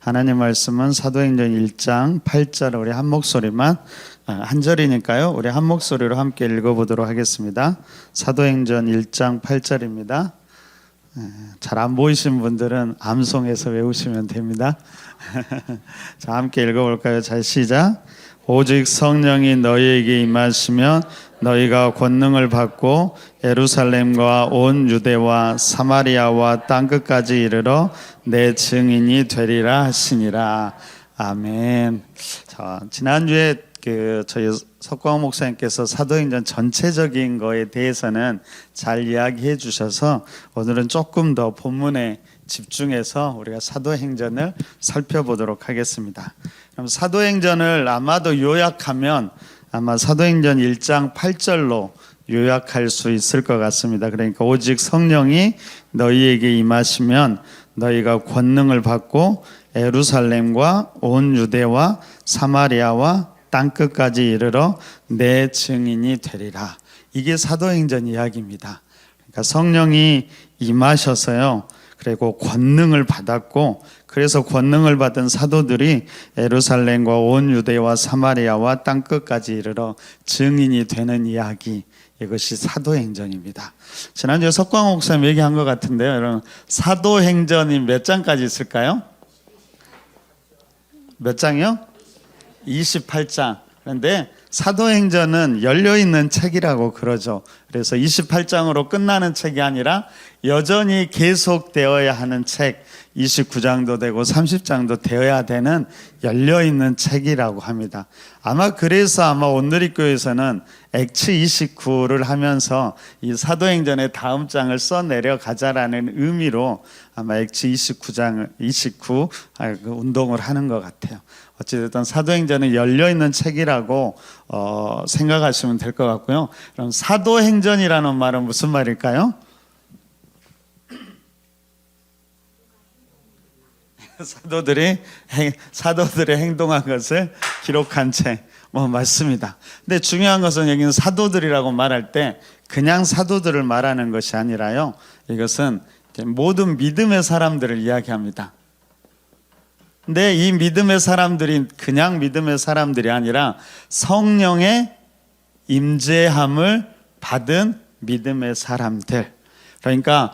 하나님 말씀은 사도행전 1장 8절 우리 한 목소리만 한 절이니까요. 우리 한 목소리로 함께 읽어보도록 하겠습니다. 사도행전 1장 8절입니다. 잘 안 보이신 분들은 암송해서 외우시면 됩니다. 자, 함께 읽어볼까요? 자, 시작. 오직 성령이 너희에게 임하시면 너희가 권능을 받고 예루살렘과 온 유대와 사마리아와 땅끝까지 이르러 내 증인이 되리라 하시니라. 아멘. 자, 지난주에 저희 석광 목사님께서 사도행전 전체적인 거에 대해서는 잘 이야기해 주셔서 오늘은 조금 더 본문에 집중해서 우리가 사도행전을 살펴보도록 하겠습니다. 그럼 사도행전을 아마도 요약하면 아마 사도행전 1장 8절로 요약할 수 있을 것 같습니다. 그러니까 오직 성령이 너희에게 임하시면 너희가 권능을 받고 예루살렘과 온 유대와 사마리아와 땅끝까지 이르러 내 증인이 되리라. 이게 사도행전 이야기입니다. 그러니까 성령이 임하셔서요. 그리고 권능을 받았고, 그래서 권능을 받은 사도들이 예루살렘과 온 유대와 사마리아와 땅끝까지 이르러 증인이 되는 이야기, 이것이 사도행전입니다. 지난주에 석광 목사님 얘기한 것 같은데요. 여러분, 사도행전이 몇 장까지 있을까요? 몇 장이요? 28장. 그런데 사도행전은 열려있는 책이라고 그러죠. 그래서 28장으로 끝나는 책이 아니라 여전히 계속되어야 하는 책, 29장도 되고 30장도 되어야 되는 열려있는 책이라고 합니다. 아마 그래서 온누리교회에서는 액츠 29를 하면서 이 사도행전의 다음 장을 써내려가자라는 의미로 아마 액츠 29 운동을 하는 것 같아요. 어찌됐든 사도행전은 열려있는 책이라고 생각하시면 될 것 같고요. 그럼 사도행전이라는 말은 무슨 말일까요? 사도들의 행동한 것을 기록한 책, 맞습니다. 근데 중요한 것은 여기는 사도들이라고 말할 때 그냥 사도들을 말하는 것이 아니라요, 이것은 모든 믿음의 사람들을 이야기합니다. 근데 이 믿음의 사람들이 그냥 믿음의 사람들이 아니라 성령의 임재함을 받은 믿음의 사람들. 그러니까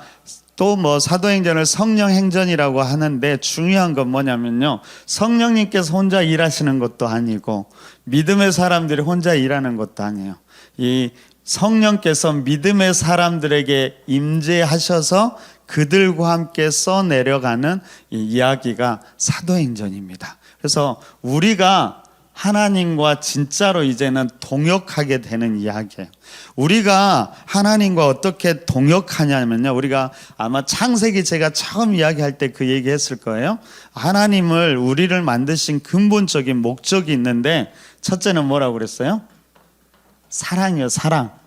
또 사도행전을 성령행전이라고 하는데 중요한 건 뭐냐면요, 성령님께서 혼자 일하시는 것도 아니고 믿음의 사람들이 혼자 일하는 것도 아니에요. 이 성령께서 믿음의 사람들에게 임재하셔서 그들과 함께 써내려가는 이 이야기가 사도행전입니다. 그래서 우리가 하나님과 진짜로 이제는 동역하게 되는 이야기예요. 우리가 하나님과 어떻게 동역하냐면요, 우리가 아마 창세기 제가 처음 이야기할 때 그 얘기 했을 거예요. 하나님을, 우리를 만드신 근본적인 목적이 있는데, 첫째는 뭐라고 그랬어요? 사랑이요, 사랑.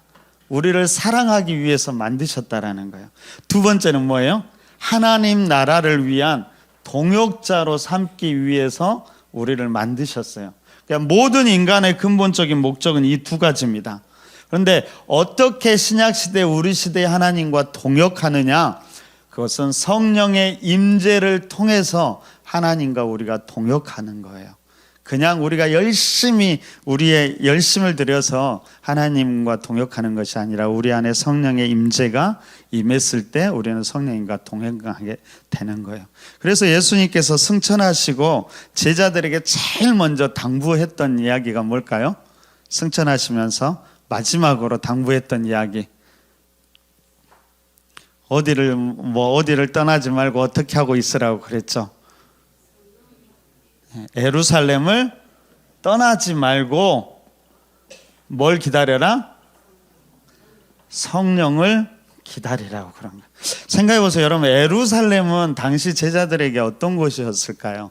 우리를 사랑하기 위해서 만드셨다라는 거예요. 두 번째는 뭐예요? 하나님 나라를 위한 동역자로 삼기 위해서 우리를 만드셨어요. 그러니까 모든 인간의 근본적인 목적은 이 두 가지입니다. 그런데 어떻게 신약시대 우리 시대의 하나님과 동역하느냐? 그것은 성령의 임재를 통해서 하나님과 우리가 동역하는 거예요. 그냥 우리가 열심히 우리의 열심을 들여서 하나님과 동역하는 것이 아니라 우리 안에 성령의 임재가 임했을 때 우리는 성령님과 동행하게 되는 거예요. 그래서 예수님께서 승천하시고 제자들에게 제일 먼저 당부했던 이야기가 뭘까요? 승천하시면서 마지막으로 당부했던 이야기, 어디를 떠나지 말고 어떻게 하고 있으라고 그랬죠? 예루살렘을 떠나지 말고 뭘 기다려라? 성령을 기다리라고 그런 거예요. 생각해 보세요. 여러분, 예루살렘은 당시 제자들에게 어떤 곳이었을까요?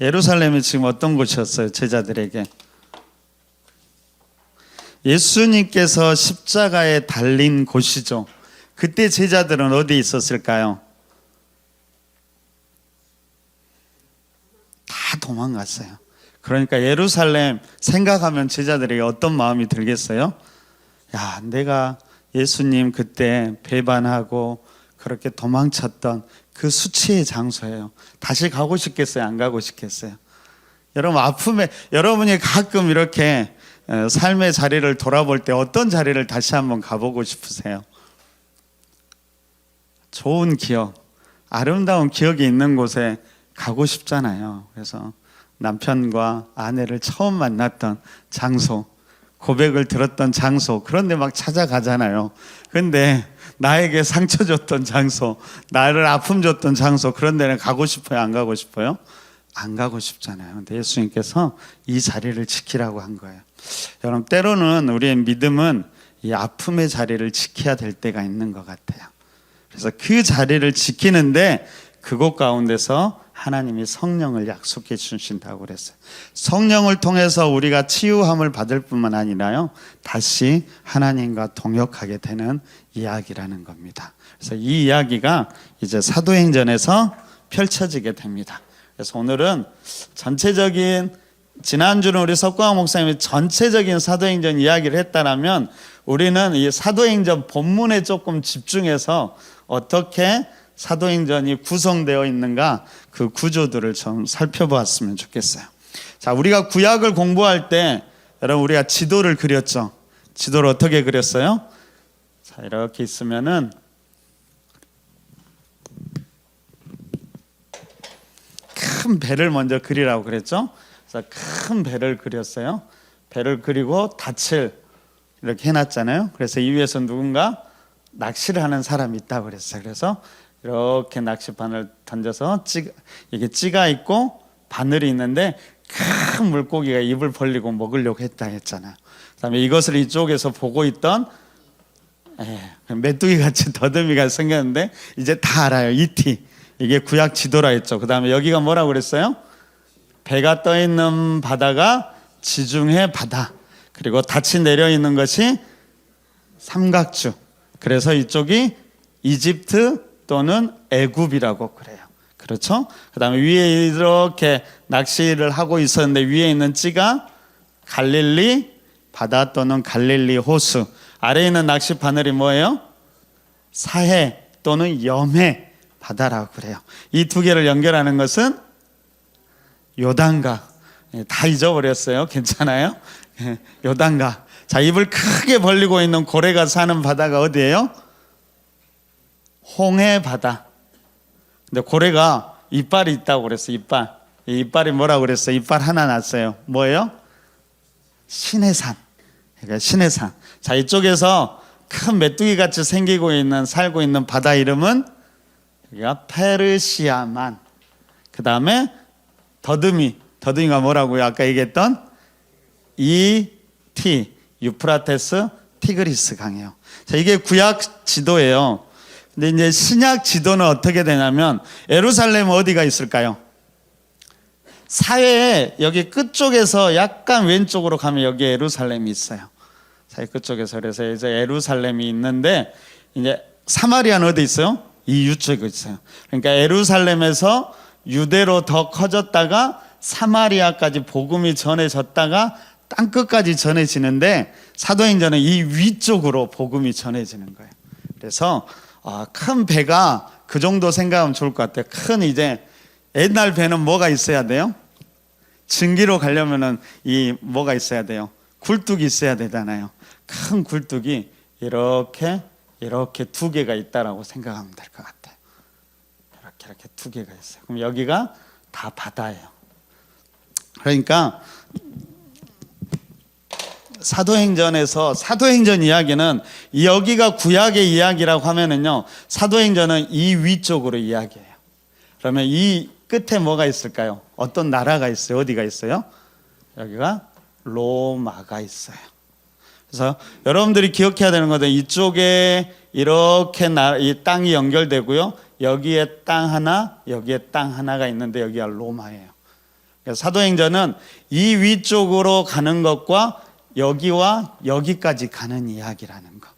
예루살렘이 지금 어떤 곳이었어요? 제자들에게. 예수님께서 십자가에 달린 곳이죠. 그때 제자들은 어디에 있었을까요? 다 도망갔어요. 그러니까 예루살렘 생각하면 제자들에게 어떤 마음이 들겠어요? 야, 내가 예수님 그때 배반하고 그렇게 도망쳤던 그 수치의 장소예요. 다시 가고 싶겠어요? 안 가고 싶겠어요? 여러분, 아픔에 여러분이 가끔 이렇게 삶의 자리를 돌아볼 때 어떤 자리를 다시 한번 가보고 싶으세요? 좋은 기억, 아름다운 기억이 있는 곳에 가고 싶잖아요. 그래서 남편과 아내를 처음 만났던 장소, 고백을 들었던 장소, 그런데 막 찾아가잖아요. 근데 나에게 상처 줬던 장소, 나를 아픔 줬던 장소, 그런 데는 가고 싶어요? 안 가고 싶어요? 안 가고 싶잖아요. 근데 예수님께서 이 자리를 지키라고 한 거예요. 여러분, 때로는 우리의 믿음은 이 아픔의 자리를 지켜야 될 때가 있는 것 같아요. 그래서 그 자리를 지키는데 그곳 가운데서 하나님이 성령을 약속해 주신다고 그랬어요. 성령을 통해서 우리가 치유함을 받을 뿐만 아니라요, 다시 하나님과 동역하게 되는 이야기라는 겁니다. 그래서 이 이야기가 이제 사도행전에서 펼쳐지게 됩니다. 그래서 오늘은 전체적인, 지난주는 우리 석광호 목사님이 전체적인 사도행전 이야기를 했다라면, 우리는 이 사도행전 본문에 조금 집중해서 어떻게 사도행전이 구성되어 있는가, 그 구조들을 좀 살펴보았으면 좋겠어요. 자, 우리가 구약을 공부할 때 여러분, 우리가 지도를 그렸죠. 지도를 어떻게 그렸어요? 자, 이렇게 있으면은 큰 배를 먼저 그리라고 그랬죠. 그래서 큰 배를 그렸어요. 배를 그리고 닻을 이렇게 해놨잖아요. 그래서 이 위에서 누군가 낚시를 하는 사람이 있다고 그랬어요. 그래서 이렇게 낚시바늘 던져서 이게 찌가 있고 바늘이 있는데 큰 물고기가 입을 벌리고 먹으려고 했다 했잖아요. 그다음에 이것을 이쪽에서 보고 있던 메뚜기 같이 더듬이가 생겼는데 이제 다 알아요. 이티, 이게 구약 지도라 했죠. 그다음에 여기가 뭐라고 그랬어요? 배가 떠 있는 바다가 지중해 바다, 그리고 닻이 내려 있는 것이 삼각주. 그래서 이쪽이 이집트 또는 애굽이라고 그래요. 그렇죠? 그 다음에 위에 이렇게 낚시를 하고 있었는데 위에 있는 찌가 갈릴리 바다 또는 갈릴리 호수, 아래에 있는 낚시 바늘이 뭐예요? 사해 또는 염해 바다라고 그래요. 이 두 개를 연결하는 것은 요단강. 다 잊어버렸어요. 괜찮아요? 요단강. 자, 입을 크게 벌리고 있는 고래가 사는 바다가 어디예요? 홍해 바다. 근데 고래가 이빨이 있다고 그랬어요. 이빨. 이 이빨이 뭐라고 그랬어요? 이빨 하나 났어요. 뭐예요? 시내산. 그러니까 시내산. 자, 이쪽에서 큰 메뚜기 같이 생기고 있는, 살고 있는 바다 이름은 여기가 페르시아만. 그 다음에 더듬이가 뭐라고요? 아까 얘기했던 이티, 유프라테스, 티그리스 강이에요. 자, 이게 구약 지도예요. 근데 이제 신약 지도는 어떻게 되냐면, 예루살렘 어디가 있을까요? 사회에 여기 끝쪽에서 약간 왼쪽으로 가면 여기에 예루살렘이 있어요. 사회 끝쪽에서. 그래서 이제 예루살렘이 있는데, 이제 사마리아는 어디 있어요? 이 위쪽에 있어요. 그러니까 예루살렘에서 유대로 더 커졌다가 사마리아까지 복음이 전해졌다가 땅끝까지 전해지는데, 사도행전은 이 위쪽으로 복음이 전해지는 거예요. 그래서 큰 배가 그 정도 생각하면 좋을 것 같아요. 큰, 이제 옛날 배는 뭐가 있어야 돼요? 증기로 가려면은 뭐가 있어야 돼요? 굴뚝이 있어야 되잖아요. 큰 굴뚝이 이렇게 두 개가 있다라고 생각하면 될 것 같아요. 이렇게 두 개가 있어요. 그럼 여기가 다 바다예요. 그러니까 사도행전 이야기는, 여기가 구약의 이야기라고 하면은요, 사도행전은 이 위쪽으로 이야기해요. 그러면 이 끝에 뭐가 있을까요? 어떤 나라가 있어요? 어디가 있어요? 여기가 로마가 있어요. 그래서 여러분들이 기억해야 되는 것은, 이쪽에 이렇게 이 땅이 연결되고요, 여기에 땅 하나, 여기에 땅 하나가 있는데 여기가 로마예요. 사도행전은 이 위쪽으로 가는 것과 여기와 여기까지 가는 이야기라는 거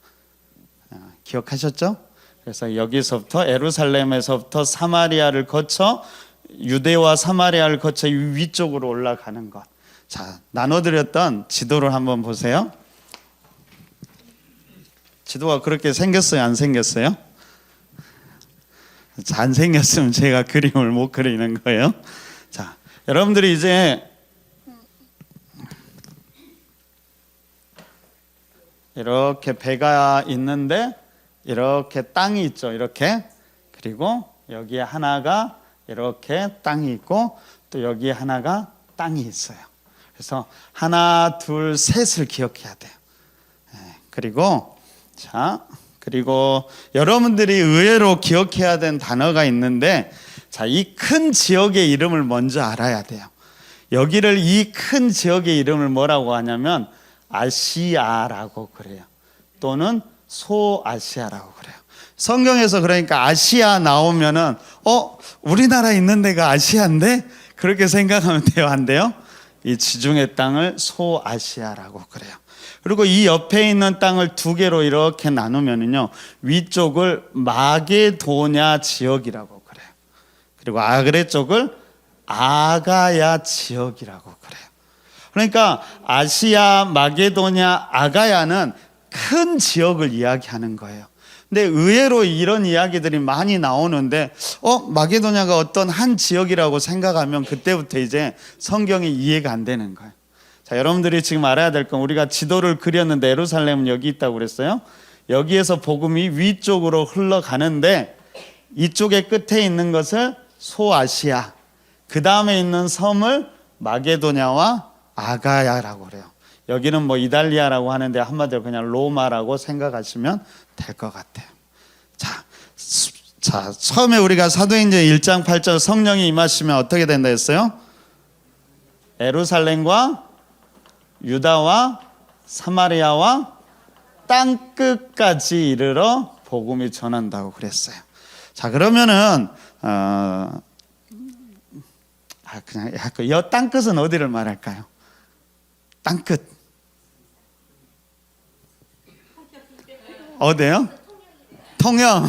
기억하셨죠? 그래서 여기서부터, 예루살렘에서부터 사마리아를 거쳐, 유대와 사마리아를 거쳐 위쪽으로 올라가는 것. 자, 나눠드렸던 지도를 한번 보세요. 지도가 그렇게 생겼어요? 안 생겼어요? 안 생겼으면 제가 그림을 못 그리는 거예요. 자, 여러분들이 이제 이렇게 배가 있는데 이렇게 땅이 있죠. 이렇게. 그리고 여기에 하나가 이렇게 땅이 있고 또 여기에 하나가 땅이 있어요. 그래서 하나, 둘, 셋을 기억해야 돼요. 그리고 여러분들이 의외로 기억해야 되는 단어가 있는데, 자, 이 큰 지역의 이름을 먼저 알아야 돼요. 여기를 이 큰 지역의 이름을 뭐라고 하냐면 아시아라고 그래요. 또는 소아시아라고 그래요. 성경에서 그러니까 아시아 나오면은 우리나라 있는 데가 아시아인데 그렇게 생각하면 돼요? 안 돼요? 이 지중해 땅을 소아시아라고 그래요. 그리고 이 옆에 있는 땅을 두 개로 이렇게 나누면은요, 위쪽을 마게도냐 지역이라고 그래요. 그리고 아래쪽을 아가야 지역이라고 그래요. 그러니까 아시아, 마게도냐, 아가야는 큰 지역을 이야기하는 거예요. 근데 의외로 이런 이야기들이 많이 나오는데 마게도냐가 어떤 한 지역이라고 생각하면 그때부터 이제 성경이 이해가 안 되는 거예요. 자, 여러분들이 지금 알아야 될 건, 우리가 지도를 그렸는데 예루살렘은 여기 있다고 그랬어요. 여기에서 복음이 위쪽으로 흘러가는데 이쪽의 끝에 있는 것을 소아시아, 그 다음에 있는 섬을 마게도냐와 아가야라고 그래요. 여기는 뭐 이달리아라고 하는데 한마디로 그냥 로마라고 생각하시면 될 것 같아요. 자, 처음에 우리가 사도행전 1장 8절 성령이 임하시면 어떻게 된다 했어요? 예루살렘과 유다와 사마리아와 땅끝까지 이르러 복음이 전한다고 그랬어요. 자, 그러면은 그냥 이 땅끝은 어디를 말할까요? 땅끝 어디요? 통영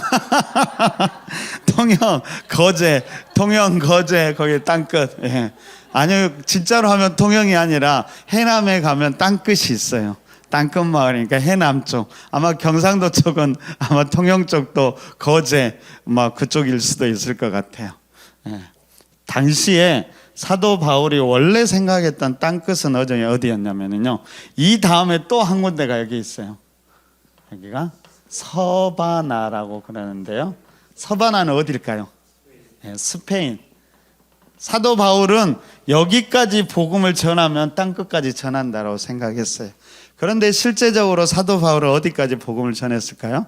통영 거제 거기 땅끝. 예. 아니요, 진짜로 하면 통영이 아니라 해남에 가면 땅끝이 있어요. 땅끝 마을이니까 해남 쪽. 아마 경상도 쪽은 아마 통영 쪽도 거제 막 그쪽일 수도 있을 것 같아요. 예. 당시에 사도 바울이 원래 생각했던 땅끝은 어디였냐면요, 이 다음에 또 한 군데가 여기 있어요. 여기가 서바나라고 그러는데요. 서바나는 어딜까요? 네, 스페인. 사도 바울은 여기까지 복음을 전하면 땅끝까지 전한다고 생각했어요. 그런데 실제적으로 사도 바울은 어디까지 복음을 전했을까요?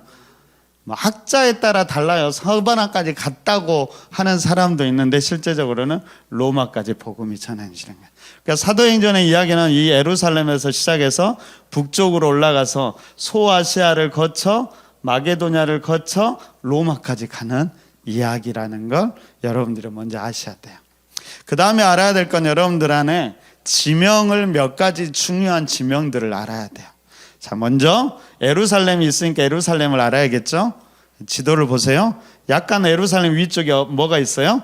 학자에 따라 달라요. 서바나까지 갔다고 하는 사람도 있는데 실제적으로는 로마까지 복음이 전해지는 거예요. 그러니까 사도행전의 이야기는 이 예루살렘에서 시작해서 북쪽으로 올라가서 소아시아를 거쳐 마게도냐를 거쳐 로마까지 가는 이야기라는 걸 여러분들이 먼저 아셔야 돼요. 그 다음에 알아야 될 건, 여러분들 안에 지명을 몇 가지 중요한 지명들을 알아야 돼요. 자, 먼저 예루살렘이 있으니까 예루살렘을 알아야겠죠? 지도를 보세요. 약간 예루살렘 위쪽에 뭐가 있어요?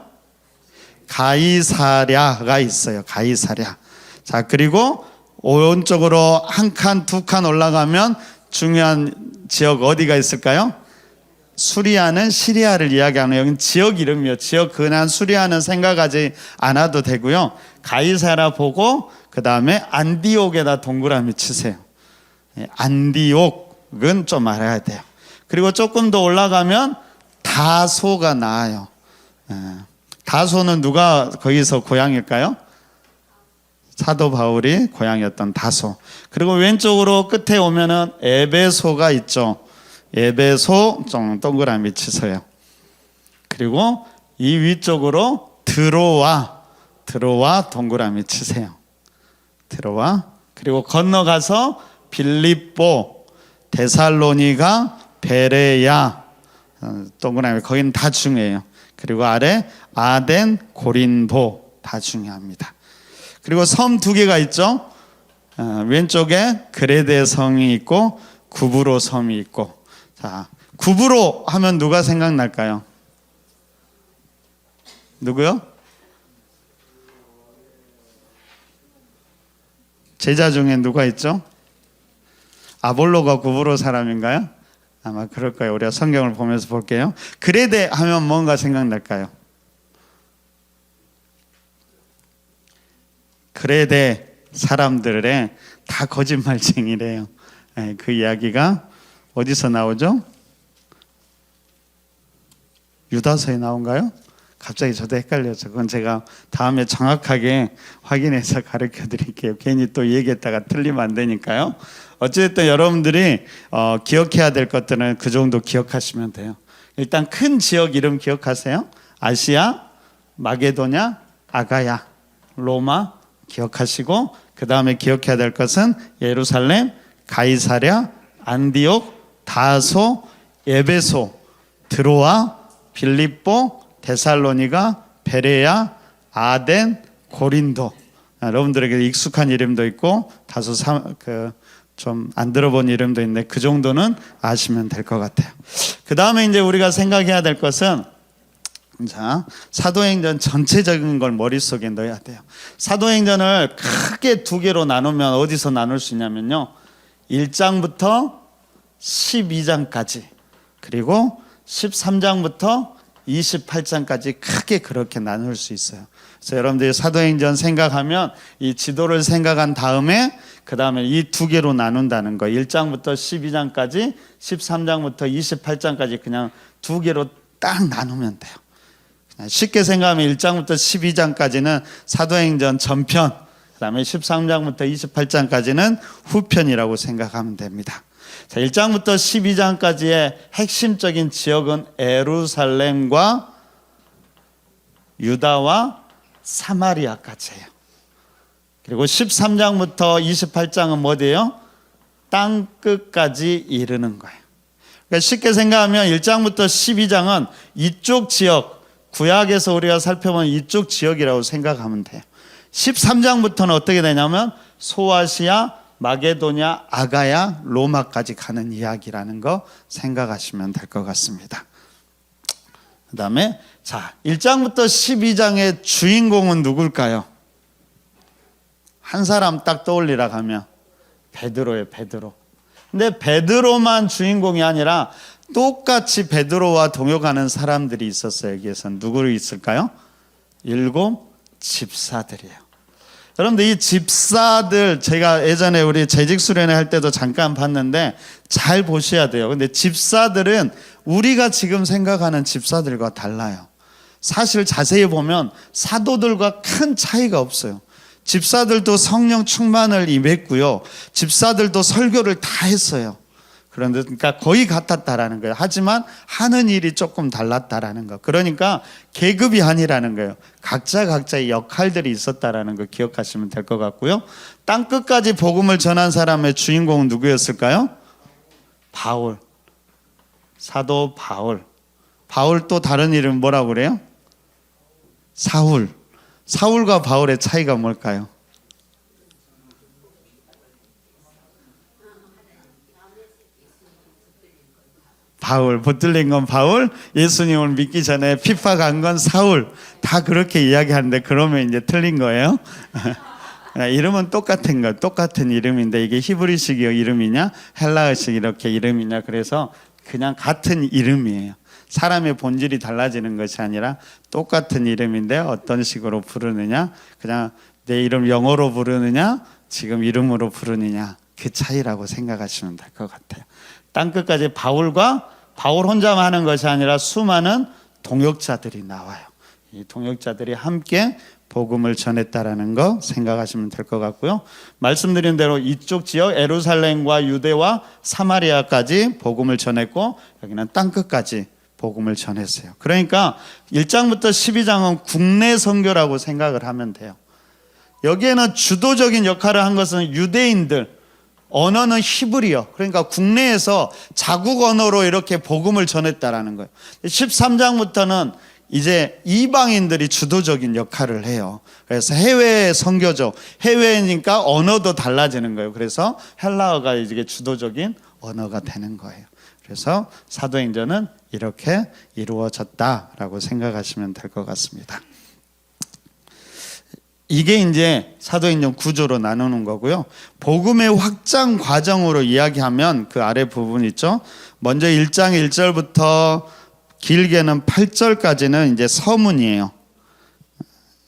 가이사랴가 있어요. 가이사랴. 자, 그리고 오른쪽으로 한 칸, 두 칸 올라가면 중요한 지역 어디가 있을까요? 수리아는 시리아를 이야기하는, 여기는 지역 이름이요. 지역 그냥 수리아는 생각하지 않아도 되고요. 가이사랴 보고 그 다음에 안디옥에다 동그라미 치세요. 안디옥은 좀 알아야 돼요. 그리고 조금 더 올라가면 다소가 나와요. 다소는 누가 거기서 고향일까요? 사도 바울이 고향이었던 다소. 그리고 왼쪽으로 끝에 오면은 에베소가 있죠. 에베소 좀 동그라미 치세요. 그리고 이 위쪽으로 드로아 동그라미 치세요. 드로아. 그리고 건너가서 빌립보, 데살로니가, 베레야, 동그라미, 거기는 다 중요해요. 그리고 아래 아덴, 고린도 다 중요합니다. 그리고 섬 두 개가 있죠. 왼쪽에 그레데 성이 있고 구브로 섬이 있고. 자, 구브로 하면 누가 생각날까요? 누구요? 제자 중에 누가 있죠? 아볼로가 구브로 사람인가요? 아마 그럴 거예요. 우리가 성경을 보면서 볼게요. 그레데 하면 뭔가 생각날까요? 그레데 사람들의 다 거짓말쟁이래요. 그 이야기가 어디서 나오죠? 유다서에 나온가요? 갑자기 저도 헷갈려서 그건 제가 다음에 정확하게 확인해서 가르쳐 드릴게요. 괜히 또 얘기했다가 틀리면 안 되니까요. 어쨌든 여러분들이 기억해야 될 것들은 그 정도 기억하시면 돼요. 일단 큰 지역 이름 기억하세요. 아시아, 마게도냐, 아가야, 로마 기억하시고, 그 다음에 기억해야 될 것은 예루살렘, 가이사랴, 안디옥, 다소, 에베소, 드로아, 빌립보, 데살로니가, 베레야, 아덴, 고린도. 여러분들에게 익숙한 이름도 있고 다소 좀 안 들어본 이름도 있는데 그 정도는 아시면 될 것 같아요. 그 다음에 이제 우리가 생각해야 될 것은, 자, 사도행전 전체적인 걸 머릿속에 넣어야 돼요. 사도행전을 크게 두 개로 나누면 어디서 나눌 수 있냐면요, 1장부터 12장까지, 그리고 13장부터 28장까지 크게 그렇게 나눌 수 있어요. 그래서 여러분들이 사도행전 생각하면 이 지도를 생각한 다음에 그 다음에 이 두 개로 나눈다는 거, 1장부터 12장까지 13장부터 28장까지 그냥 두 개로 딱 나누면 돼요. 쉽게 생각하면 1장부터 12장까지는 사도행전 전편, 그 다음에 13장부터 28장까지는 후편이라고 생각하면 됩니다. 자, 1장부터 12장까지의 핵심적인 지역은 예루살렘과 유다와 사마리아까지예요. 그리고 13장부터 28장은 뭐예요? 땅 끝까지 이르는 거예요. 그러니까 쉽게 생각하면 1장부터 12장은 이쪽 지역, 구약에서 우리가 살펴본 이쪽 지역이라고 생각하면 돼요. 13장부터는 어떻게 되냐면 소아시아, 마게도냐, 아가야, 로마까지 가는 이야기라는 거 생각하시면 될 것 같습니다. 그 다음에 자, 1장부터 12장의 주인공은 누굴까요? 한 사람 딱 떠올리라 하면 베드로예요. 베드로. 근데 베드로만 주인공이 아니라 똑같이 베드로와 동역하는 사람들이 있었어요. 여기에선 누구 있을까요? 7 집사들이에요. 여러분들 이 집사들, 제가 예전에 우리 재직 수련회 할 때도 잠깐 봤는데 잘 보셔야 돼요. 근데 집사들은 우리가 지금 생각하는 집사들과 달라요. 사실 자세히 보면 사도들과 큰 차이가 없어요. 집사들도 성령 충만을 임했고요, 집사들도 설교를 다 했어요. 그런데 그러니까 거의 같았다라는 거예요. 하지만 하는 일이 조금 달랐다라는 거. 그러니까 계급이 아니라는 거예요. 각자의 역할들이 있었다라는 거 기억하시면 될 것 같고요. 땅 끝까지 복음을 전한 사람의 주인공은 누구였을까요? 바울. 사도 바울. 바울 또 다른 이름 뭐라고 그래요? 사울. 사울과 바울의 차이가 뭘까요? 바울, 붙들린 건 바울, 예수님을 믿기 전에 핍박한 건 사울. 다 그렇게 이야기하는데 그러면 이제 틀린 거예요. 이름은 똑같은 거, 똑같은 이름인데 이게 히브리식 이름이냐 헬라어식 이렇게 이름이냐, 그래서 그냥 같은 이름이에요. 사람의 본질이 달라지는 것이 아니라 똑같은 이름인데 어떤 식으로 부르느냐, 그냥 내 이름 영어로 부르느냐 지금 이름으로 부르느냐, 그 차이라고 생각하시면 될 것 같아요. 땅끝까지 바울 혼자만 하는 것이 아니라 수많은 동역자들이 나와요. 이 동역자들이 함께 복음을 전했다라는 거 생각하시면 될 것 같고요. 말씀드린 대로 이쪽 지역 예루살렘과 유대와 사마리아까지 복음을 전했고 여기는 땅끝까지 복음을 전했어요. 그러니까 1장부터 12장은 국내 선교라고 생각을 하면 돼요. 여기에는 주도적인 역할을 한 것은 유대인들, 언어는 히브리어, 그러니까 국내에서 자국 언어로 이렇게 복음을 전했다라는 거예요. 13장부터는 이제 이방인들이 주도적인 역할을 해요. 그래서 해외 선교죠. 해외니까 언어도 달라지는 거예요. 그래서 헬라어가 이게 주도적인 언어가 되는 거예요. 그래서 사도행전은 이렇게 이루어졌다라고 생각하시면 될 것 같습니다. 이게 이제 사도행전 구조로 나누는 거고요. 복음의 확장 과정으로 이야기하면 그 아래 부분 있죠. 먼저 1장 1절부터 길게는 8절까지는 이제 서문이에요.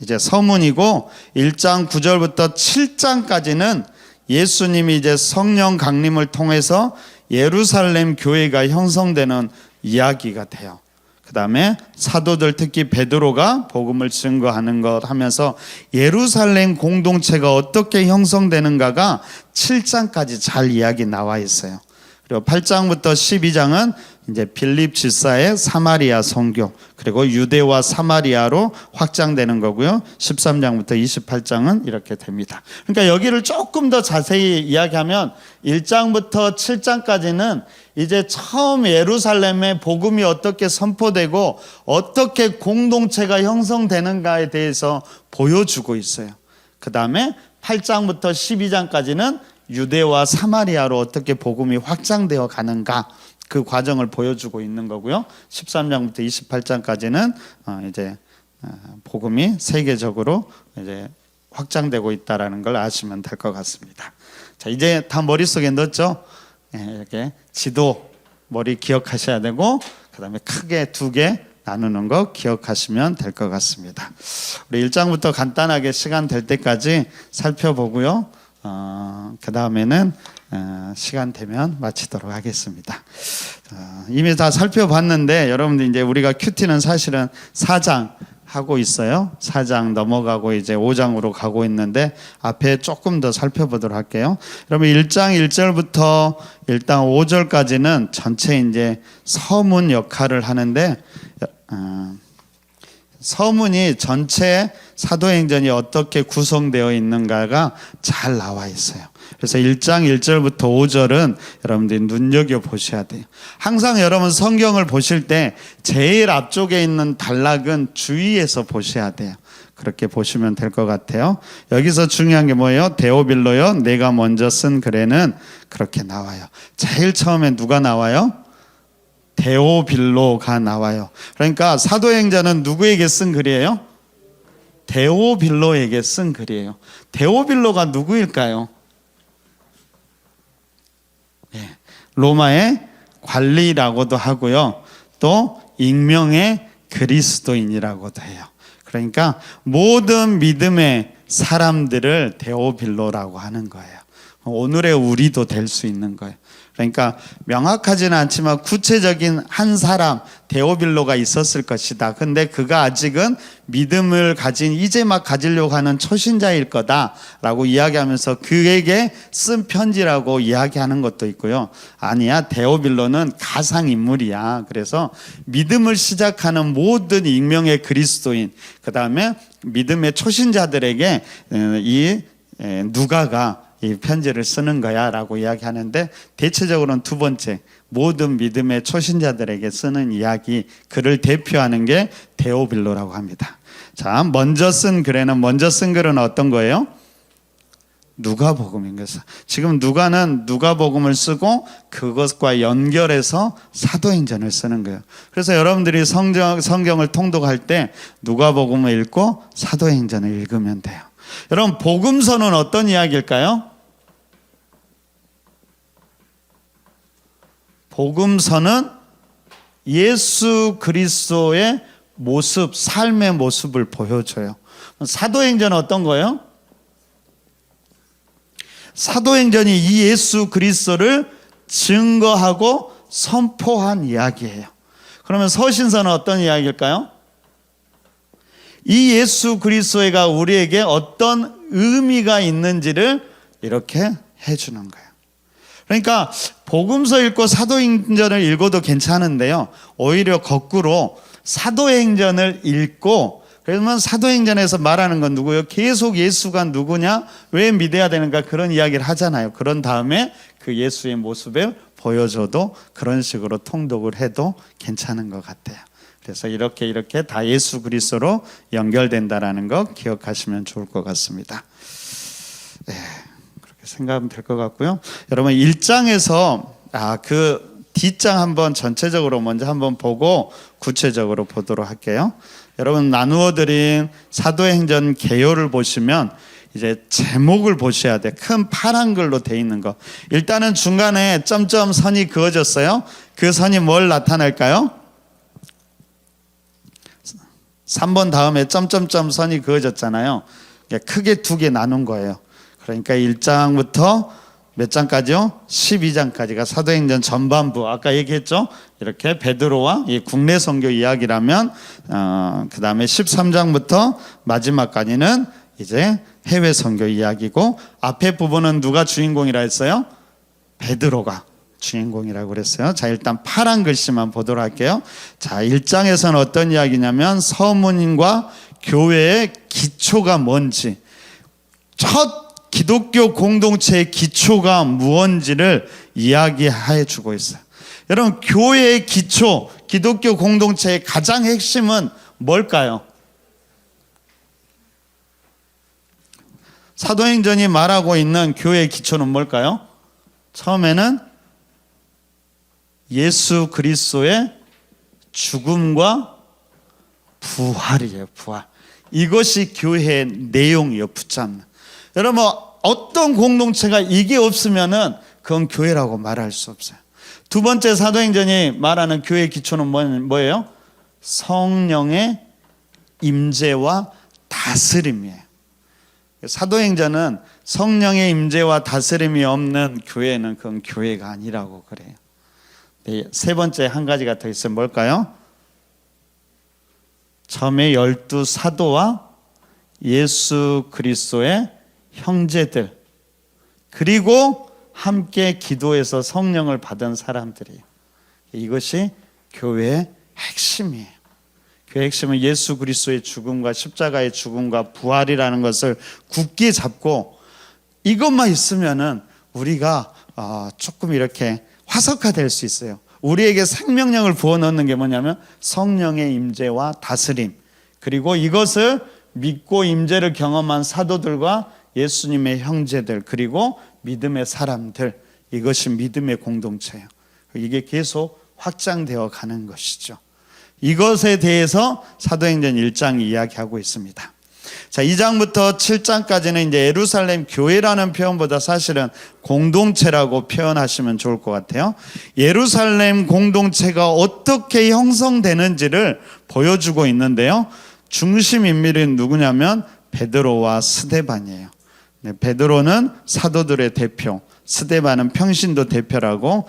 이제 서문이고 1장 9절부터 7장까지는 예수님이 이제 성령 강림을 통해서 예루살렘 교회가 형성되는 이야기가 돼요. 그 다음에 사도들 특히 베드로가 복음을 증거하는 것 하면서 예루살렘 공동체가 어떻게 형성되는가가 7장까지 잘 이야기 나와 있어요. 그리고 8장부터 12장은 이제 빌립 집사의 사마리아 선교, 그리고 유대와 사마리아로 확장되는 거고요. 13장부터 28장은 이렇게 됩니다. 그러니까 여기를 조금 더 자세히 이야기하면 1장부터 7장까지는 이제 처음 예루살렘에 복음이 어떻게 선포되고 어떻게 공동체가 형성되는가에 대해서 보여주고 있어요. 그 다음에 8장부터 12장까지는 유대와 사마리아로 어떻게 복음이 확장되어 가는가, 그 과정을 보여주고 있는 거고요. 13장부터 28장까지는 이제 복음이 세계적으로 이제 확장되고 있다라는 걸 아시면 될 것 같습니다. 자, 이제 다 머릿속에 넣었죠? 이렇게 지도 머리 기억하셔야 되고, 그다음에 크게 두 개 나누는 거 기억하시면 될 것 같습니다. 우리 1장부터 간단하게 시간 될 때까지 살펴보고요. 그 다음에는 시간 되면 마치도록 하겠습니다. 이미 다 살펴봤는데 여러분들 이제 우리가 큐티는 사실은 4장 하고 있어요. 4장 넘어가고 이제 5장으로 가고 있는데 앞에 조금 더 살펴보도록 할게요. 여러분 1장 1절부터 일단 5절까지는 전체 이제 서문 역할을 하는데 서문이 전체 사도행전이 어떻게 구성되어 있는가가 잘 나와 있어요. 그래서 1장 1절부터 5절은 여러분들이 눈여겨보셔야 돼요. 항상 여러분 성경을 보실 때 제일 앞쪽에 있는 단락은 주의해서 보셔야 돼요. 그렇게 보시면 될 것 같아요. 여기서 중요한 게 뭐예요? 데오빌로요, 내가 먼저 쓴 글에는 그렇게 나와요. 제일 처음에 누가 나와요? 데오빌로가 나와요. 그러니까 사도행전은 누구에게 쓴 글이에요? 데오빌로에게 쓴 글이에요. 데오빌로가 누구일까요? 네, 로마의 관리라고도 하고요. 또 익명의 그리스도인이라고도 해요. 그러니까 모든 믿음의 사람들을 데오빌로라고 하는 거예요. 오늘의 우리도 될 수 있는 거예요. 그러니까 명확하지는 않지만 구체적인 한 사람 데오빌로가 있었을 것이다. 근데 그가 아직은 믿음을 가진 이제 막 가지려고 하는 초신자일 거다라고 이야기하면서 그에게 쓴 편지라고 이야기하는 것도 있고요. 아니야, 데오빌로는 가상인물이야. 그래서 믿음을 시작하는 모든 익명의 그리스도인, 그 다음에 믿음의 초신자들에게 이 누가가 이 편지를 쓰는 거야 라고 이야기하는데, 대체적으로는 두 번째, 모든 믿음의 초신자들에게 쓰는 이야기, 그를 대표하는 게 데오빌로라고 합니다. 자, 먼저 쓴 글은 어떤 거예요? 누가복음인 것이죠. 지금 누가는 누가복음을 쓰고 그것과 연결해서 사도행전을 쓰는 거예요. 그래서 여러분들이 성경을 통독할 때 누가복음을 읽고 사도행전을 읽으면 돼요. 여러분, 복음서는 어떤 이야기일까요? 복음서는 예수 그리스도의 모습, 삶의 모습을 보여줘요. 사도행전은 어떤 거예요? 사도행전이 이 예수 그리스도를 증거하고 선포한 이야기예요. 그러면 서신서는 어떤 이야기일까요? 이 예수 그리스도가 우리에게 어떤 의미가 있는지를 이렇게 해주는 거예요. 그러니까 복음서 읽고 사도행전을 읽어도 괜찮은데요, 오히려 거꾸로 사도행전을 읽고, 그러면 사도행전에서 말하는 건 누구예요? 계속 예수가 누구냐, 왜 믿어야 되는가, 그런 이야기를 하잖아요. 그런 다음에 그 예수의 모습을 보여줘도 그런 식으로 통독을 해도 괜찮은 것 같아요. 그래서 이렇게 다 예수 그리스도로 연결된다라는 거 기억하시면 좋을 것 같습니다. 네, 그렇게 생각하면 될 것 같고요. 여러분 1장에서 그 뒷장 한번 전체적으로 먼저 한번 보고 구체적으로 보도록 할게요. 여러분 나누어 드린 사도행전 개요를 보시면 이제 제목을 보셔야 돼. 큰 파란 글로 돼 있는 거. 일단은 중간에 점점 선이 그어졌어요. 그 선이 뭘 나타낼까요? 3번 다음에 점점점 선이 그어졌잖아요. 크게 두 개 나눈 거예요. 그러니까 1장부터 몇 장까지요? 12장까지가 사도행전 전반부. 아까 얘기했죠? 이렇게 베드로와 이 국내 선교 이야기라면 그 다음에 13장부터 마지막까지는 이제 해외 선교 이야기고, 앞에 부분은 누가 주인공이라 했어요? 베드로가 주인공이라고 그랬어요. 자, 일단 파란 글씨만 보도록 할게요. 자, 1장에서는 어떤 이야기냐면 서문과 교회의 기초가 뭔지, 첫 기독교 공동체의 기초가 무언지를 이야기해 주고 있어요. 여러분, 교회의 기초, 기독교 공동체의 가장 핵심은 뭘까요? 사도행전이 말하고 있는 교회의 기초는 뭘까요? 처음에는 예수 그리스도의 죽음과 부활이에요. 부활. 이것이 교회의 내용이에요. 붙잡는. 여러분, 어떤 공동체가 이게 없으면은 그건 교회라고 말할 수 없어요. 두 번째, 사도행전이 말하는 교회의 기초는 뭐예요? 성령의 임재와 다스림이에요. 사도행전은 성령의 임재와 다스림이 없는 교회는 그건 교회가 아니라고 그래요. 네, 세 번째 한 가지가 더 있으면 뭘까요? 처음에 12 사도와 예수 그리스도의 형제들, 그리고 함께 기도해서 성령을 받은 사람들이에요. 이것이 교회의 핵심이에요. 교회의 핵심은 예수 그리스도의 죽음과 십자가의 죽음과 부활이라는 것을 굳게 잡고, 이것만 있으면은 우리가 조금 이렇게 화석화될 수 있어요. 우리에게 생명력을 부어넣는 게 뭐냐면 성령의 임재와 다스림, 그리고 이것을 믿고 임재를 경험한 사도들과 예수님의 형제들, 그리고 믿음의 사람들, 이것이 믿음의 공동체예요. 이게 계속 확장되어 가는 것이죠. 이것에 대해서 사도행전 1장이 이야기하고 있습니다. 자, 2장부터 7장까지는 이제 예루살렘 교회라는 표현보다 사실은 공동체라고 표현하시면 좋을 것 같아요. 예루살렘 공동체가 어떻게 형성되는지를 보여주고 있는데요. 중심 인물은 누구냐면 베드로와 스데반이에요. 네, 베드로는 사도들의 대표, 스데반은 평신도 대표라고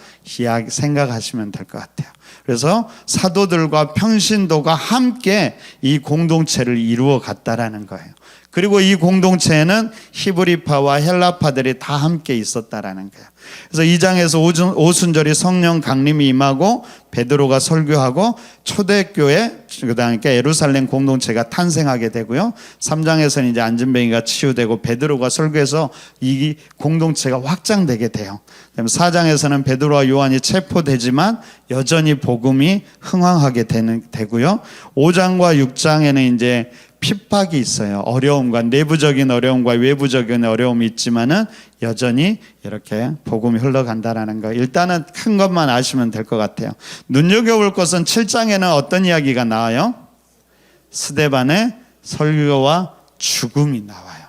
생각하시면 될 것 같아요. 그래서 사도들과 평신도가 함께 이 공동체를 이루어 갔다라는 거예요. 그리고 이 공동체에는 히브리파와 헬라파들이 다 함께 있었다라는 거예요. 그래서 2장에서 오순절이 성령 강림이 임하고 베드로가 설교하고 초대교회, 그다음에 예루살렘 공동체가 탄생하게 되고요. 3장에서는 이제 안진뱅이가 치유되고 베드로가 설교해서 이 공동체가 확장되게 돼요. 그다음에 4장에서는 베드로와 요한이 체포되지만 여전히 복음이 흥황하게 되고요. 5장과 6장에는 이제 핍박이 있어요. 어려움과 내부적인 어려움과 외부적인 어려움이 있지만은 여전히 이렇게 복음이 흘러간다라는 거, 일단은 큰 것만 아시면 될 것 같아요. 눈여겨볼 것은 7장에는 어떤 이야기가 나와요? 스데반의 설교와 죽음이 나와요.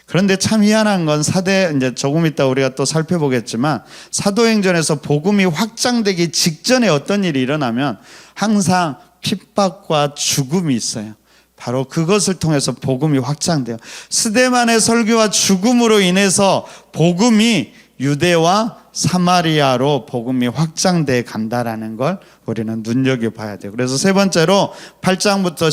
그런데 참 희한한 건 이제 조금 이따 우리가 또 살펴보겠지만, 사도행전에서 복음이 확장되기 직전에 어떤 일이 일어나면 항상 핍박과 죽음이 있어요. 바로 그것을 통해서 복음이 확장돼요. 스데반의 설교와 죽음으로 인해서 복음이 유대와 사마리아로 복음이 확장돼 간다라는 걸 우리는 눈여겨봐야 돼요. 그래서 세 번째로 8장부터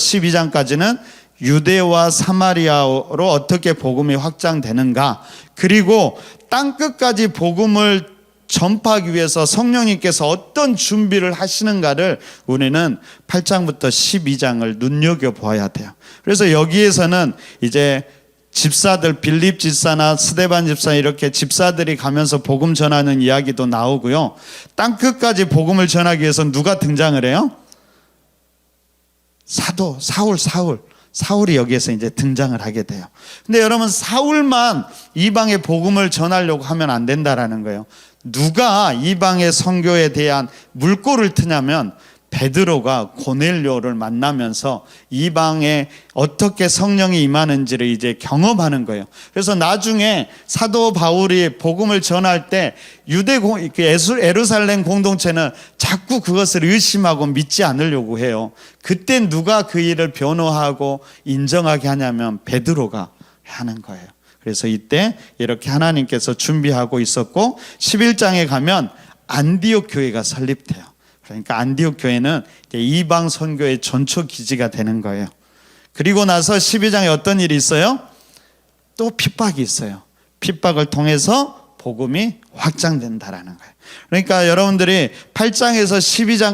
12장까지는 유대와 사마리아로 어떻게 복음이 확장되는가, 그리고 땅끝까지 복음을 전파하기 위해서 성령님께서 어떤 준비를 하시는가를 우리는 8장부터 12장을 눈여겨보아야 돼요. 그래서 여기에서는 이제 집사들, 빌립 집사나 스데반 집사, 이렇게 집사들이 가면서 복음 전하는 이야기도 나오고요. 땅끝까지 복음을 전하기 위해서 누가 등장을 해요? 사도, 사울이 여기에서 이제 등장을 하게 돼요. 근데 여러분, 사울만 이방의 복음을 전하려고 하면 안 된다라는 거예요. 누가 이방의 선교에 대한 물꼬를 트냐면 베드로가 고넬료를 만나면서 이방에 어떻게 성령이 임하는지를 이제 경험하는 거예요. 그래서 나중에 사도 바울이 복음을 전할 때 예루살렘 공동체는 자꾸 그것을 의심하고 믿지 않으려고 해요. 그때 누가 그 일을 변호하고 인정하게 하냐면 베드로가 하는 거예요. 그래서 이때 이렇게 하나님께서 준비하고 있었고 11장에 가면 안디옥 교회가 설립돼요. 그러니까 안디옥 교회는 이방 선교의 전초 기지가 되는 거예요. 그리고 나서 12장에 어떤 일이 있어요? 또 핍박이 있어요. 핍박을 통해서 복음이 확장된다라는 거예요. 그러니까 여러분들이 8장에서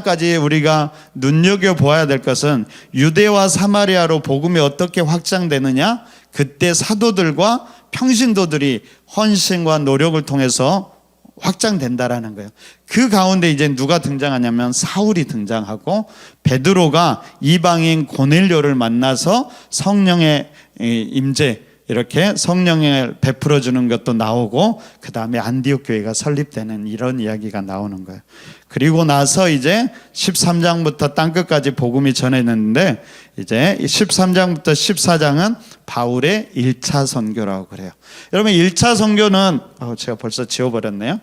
12장까지 우리가 눈여겨보아야 될 것은 유대와 사마리아로 복음이 어떻게 확장되느냐, 그때 사도들과 평신도들이 헌신과 노력을 통해서 확장된다라는 거예요. 그 가운데 이제 누가 등장하냐면 사울이 등장하고 베드로가 이방인 고넬료를 만나서 성령의 임재, 이렇게 성령을 베풀어 주는 것도 나오고 그 다음에 안디옥 교회가 설립되는 이런 이야기가 나오는 거예요. 그리고 나서 이제 13장부터 땅끝까지 복음이 전해졌는데 이제 13장부터 14장은 바울의 1차 선교라고 그래요. 여러분 1차 선교는 제가 벌써 지워버렸네요.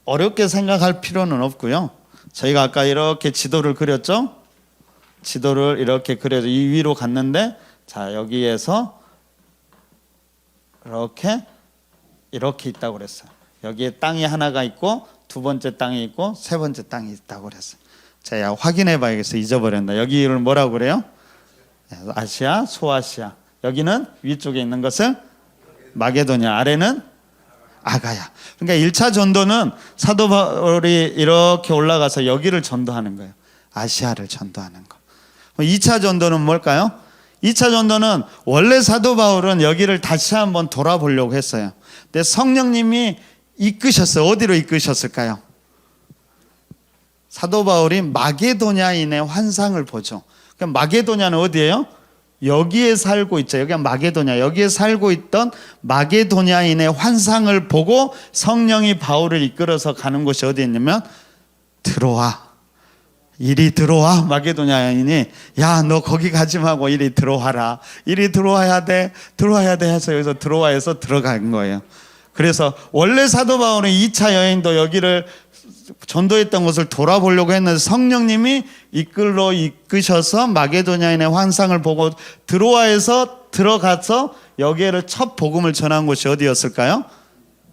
어렵게 생각할 필요는 없고요. 저희가 아까 이렇게 지도를 그렸죠. 지도를 이렇게 그려서 이 위로 갔는데 자 여기에서 이렇게 있다고 그랬어요. 여기에 땅이 하나가 있고 두 번째 땅이 있고 세 번째 땅이 있다고 그랬어요. 제가 확인해 봐야겠어요. 잊어버렸나. 여기를 뭐라고 그래요? 아시아, 소아시아. 여기는 위쪽에 있는 것을 마게도냐, 아래는 아가야. 그러니까 1차 전도는 사도 바울이 이렇게 올라가서 여기를 전도하는 거예요. 아시아를 전도하는 거. 2차 전도는 뭘까요? 2차 전도는 원래 사도 바울은 여기를 다시 한번 돌아보려고 했어요. 근데 성령님이 이끄셨어요. 어디로 이끄셨을까요? 사도 바울이 마게도냐인의 환상을 보죠. 그럼 마게도냐는 어디예요? 여기에 살고 있죠. 여기가 마게도냐. 여기에 살고 있던 마게도냐인의 환상을 보고 성령이 바울을 이끌어서 가는 곳이 어디였냐면 들어와. 이리 들어와. 마게도냐인이 야, 너 거기 가지 말고 이리 들어와라. 이리 들어와야 돼. 들어와야 돼 해서 여기서 들어와서 들어간 거예요. 그래서 원래 사도 바울은 2차 여행도 여기를 전도했던 것을 돌아보려고 했는데 성령님이 이끄셔서 마게도냐인의 환상을 보고 들어와서 들어가서 여기를 첫 복음을 전한 곳이 어디였을까요?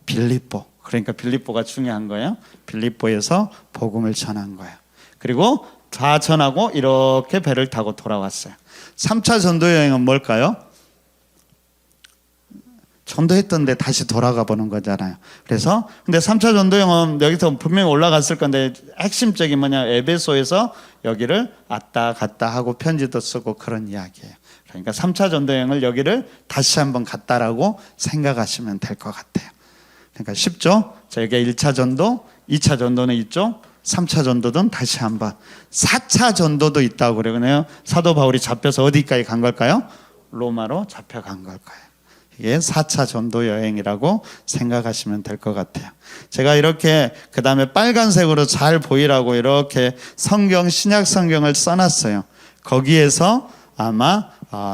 빌립보. 그러니까 빌립보가 중요한 거예요. 빌립보에서 복음을 전한 거예요. 그리고 다 전하고 이렇게 배를 타고 돌아왔어요. 3차 전도 여행은 뭘까요? 전도했던데 다시 돌아가 보는 거잖아요. 그래서 근데 3차 전도여행은 여기서 분명히 올라갔을 건데 핵심적인 뭐냐, 에베소에서 여기를 왔다 갔다 하고 편지도 쓰고 그런 이야기예요. 그러니까 3차 전도여행을 여기를 다시 한번 갔다라고 생각하시면 될 것 같아요. 그러니까 쉽죠? 자, 여기가 1차 전도, 2차 전도는 있죠? 3차 전도든 다시 한번 4차 전도도 있다고 그러네요. 사도 바울이 잡혀서 어디까지 간 걸까요? 로마로 잡혀간 걸까요? 이게 4차 전도 여행이라고 생각하시면 될 것 같아요. 제가 이렇게 그 다음에 빨간색으로 잘 보이라고 이렇게 신약 성경을 써놨어요. 거기에서 아마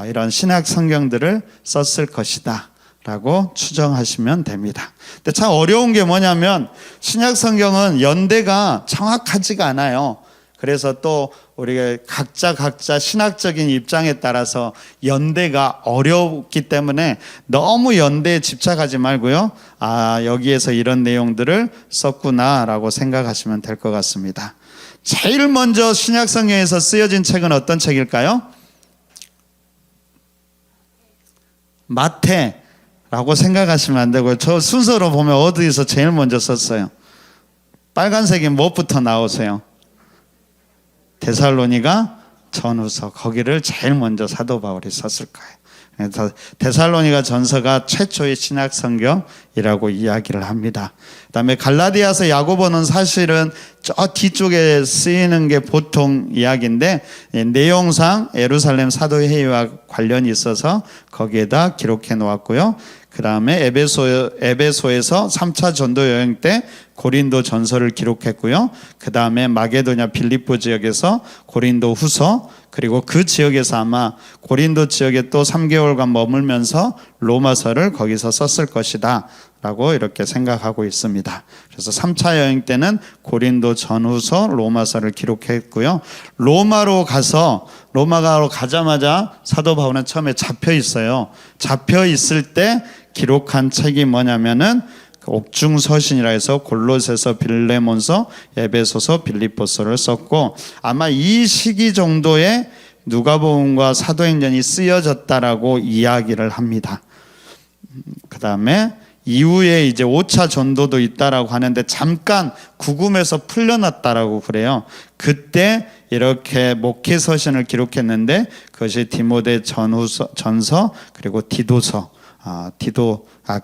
이런 신약 성경들을 썼을 것이다 라고 추정하시면 됩니다. 근데 참 어려운 게 뭐냐면 신약 성경은 연대가 정확하지가 않아요. 그래서 또 우리가 각자 신학적인 입장에 따라서 연대가 어렵기 때문에 너무 연대에 집착하지 말고요. 여기에서 이런 내용들을 썼구나라고 생각하시면 될 것 같습니다. 제일 먼저 신약 성경에서 쓰여진 책은 어떤 책일까요? 마태라고 생각하시면 안 되고요. 저 순서로 보면 어디서 제일 먼저 썼어요? 빨간색이 무엇부터 나오세요? 데살로니가 전후서, 거기를 제일 먼저 사도 바울이 썼을 거예요. 그래서 데살로니가 전서가 최초의 신약 성경이라고 이야기를 합니다. 그다음에 갈라디아서, 야고보는 사실은 저 뒤쪽에 쓰이는 게 보통 이야기인데 내용상 예루살렘 사도회의와 관련이 있어서 거기에다 기록해 놓았고요. 그 다음에 에베소에서 3차 전도 여행 때 고린도 전서를 기록했고요. 그 다음에 마게도냐 빌립보 지역에서 고린도 후서, 그리고 그 지역에서 아마 고린도 지역에 또 3개월간 머물면서 로마서를 거기서 썼을 것이다 라고 이렇게 생각하고 있습니다. 그래서 3차 여행 때는 고린도 전후서, 로마서를 기록했고요. 로마로 가자마자 사도 바울은 처음에 잡혀 있어요. 잡혀 있을 때 기록한 책이 뭐냐면은 옥중서신이라 해서 골로새서, 빌레몬서, 에베소서, 빌립보서를 썼고, 아마 이 시기 정도에 누가복음과 사도행전이 쓰여졌다라고 이야기를 합니다. 그 다음에 이후에 이제 5차 전도도 있다라고 하는데 잠깐 구금에서 풀려났다라고 그래요. 그때 이렇게 목회 서신을 기록했는데 그것이 디모데 전서 그리고 디도서.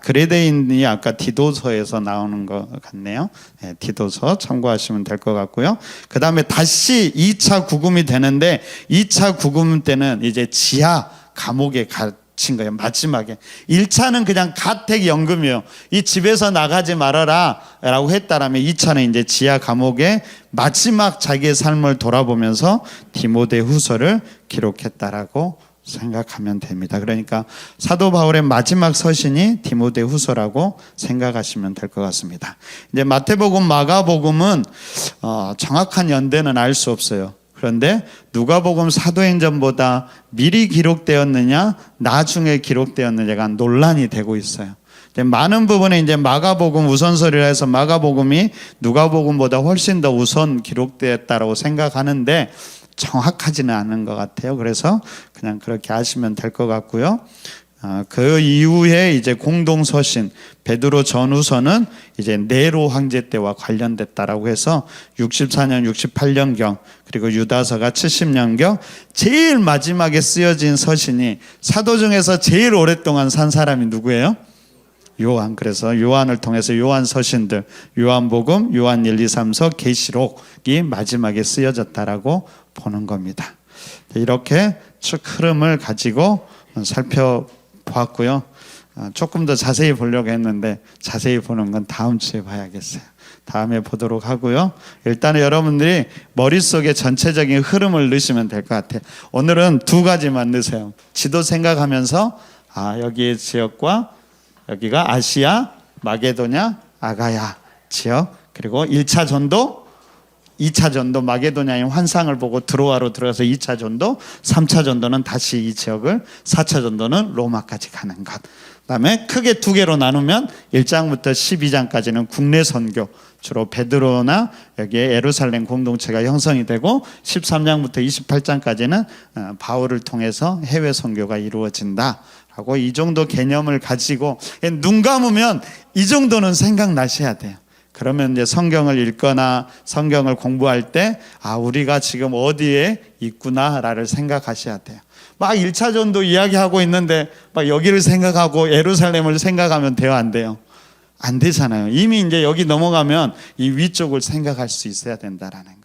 그레데인이 아까 디도서에서 나오는 것 같네요. 네, 디도서 참고하시면 될 것 같고요. 그 다음에 다시 2차 구금이 되는데 2차 구금 때는 이제 지하 감옥에 갇힌 거예요. 마지막에 1차는 그냥 가택연금이에요. 이 집에서 나가지 말아라 라고 했다라면 2차는 이제 지하 감옥에 마지막 자기의 삶을 돌아보면서 디모데 후서를 기록했다라고 생각하면 됩니다. 그러니까 사도 바울의 마지막 서신이 디모데 후서라고 생각하시면 될 것 같습니다. 이제 마태복음, 마가복음은 정확한 연대는 알 수 없어요. 그런데 누가복음, 사도행전보다 미리 기록되었느냐, 나중에 기록되었느냐가 논란이 되고 있어요. 많은 부분에 이제 마가복음 우선설이라 해서 마가복음이 누가복음보다 훨씬 더 우선 기록되었다고 생각하는데 정확하지는 않은 것 같아요. 그래서 그냥 그렇게 아시면 될 것 같고요. 그 이후에 이제 공동서신 베드로 전후서는 이제 네로 황제 때와 관련됐다라고 해서 64년, 68년경, 그리고 유다서가 70년경, 제일 마지막에 쓰여진 서신이 사도 중에서 제일 오랫동안 산 사람이 누구예요? 요한. 그래서 요한을 통해서 요한 서신들, 요한복음, 요한 1, 2, 3서, 계시록이 마지막에 쓰여졌다라고 보는 겁니다. 이렇게 쭉 흐름을 가지고 살펴보았고요. 조금 더 자세히 보려고 했는데 자세히 보는 건 다음 주에 봐야겠어요. 다음에 보도록 하고요. 일단은 여러분들이 머릿속에 전체적인 흐름을 넣으시면 될 것 같아요. 오늘은 두 가지만 넣으세요. 지도 생각하면서 여기의 지역과 여기가 아시아, 마게도냐, 아가야 지역, 그리고 1차 전도, 2차 전도, 마게도냐의 환상을 보고 드로아로 들어가서 2차 전도, 3차 전도는 다시 이 지역을, 4차 전도는 로마까지 가는 것. 그다음에 크게 두 개로 나누면 1장부터 12장까지는 국내 선교, 주로 베드로나 여기에 예루살렘 공동체가 형성이 되고, 13장부터 28장까지는 바울을 통해서 해외 선교가 이루어진다 하고, 이 정도 개념을 가지고 눈 감으면 이 정도는 생각나셔야 돼요. 그러면 이제 성경을 읽거나 성경을 공부할 때 우리가 지금 어디에 있구나라를 생각하셔야 돼요. 막 1차 전도 이야기하고 있는데 막 여기를 생각하고 예루살렘을 생각하면 돼요, 안 돼요? 안 되잖아요. 이미 이제 여기 넘어가면 이 위쪽을 생각할 수 있어야 된다라는 거예요.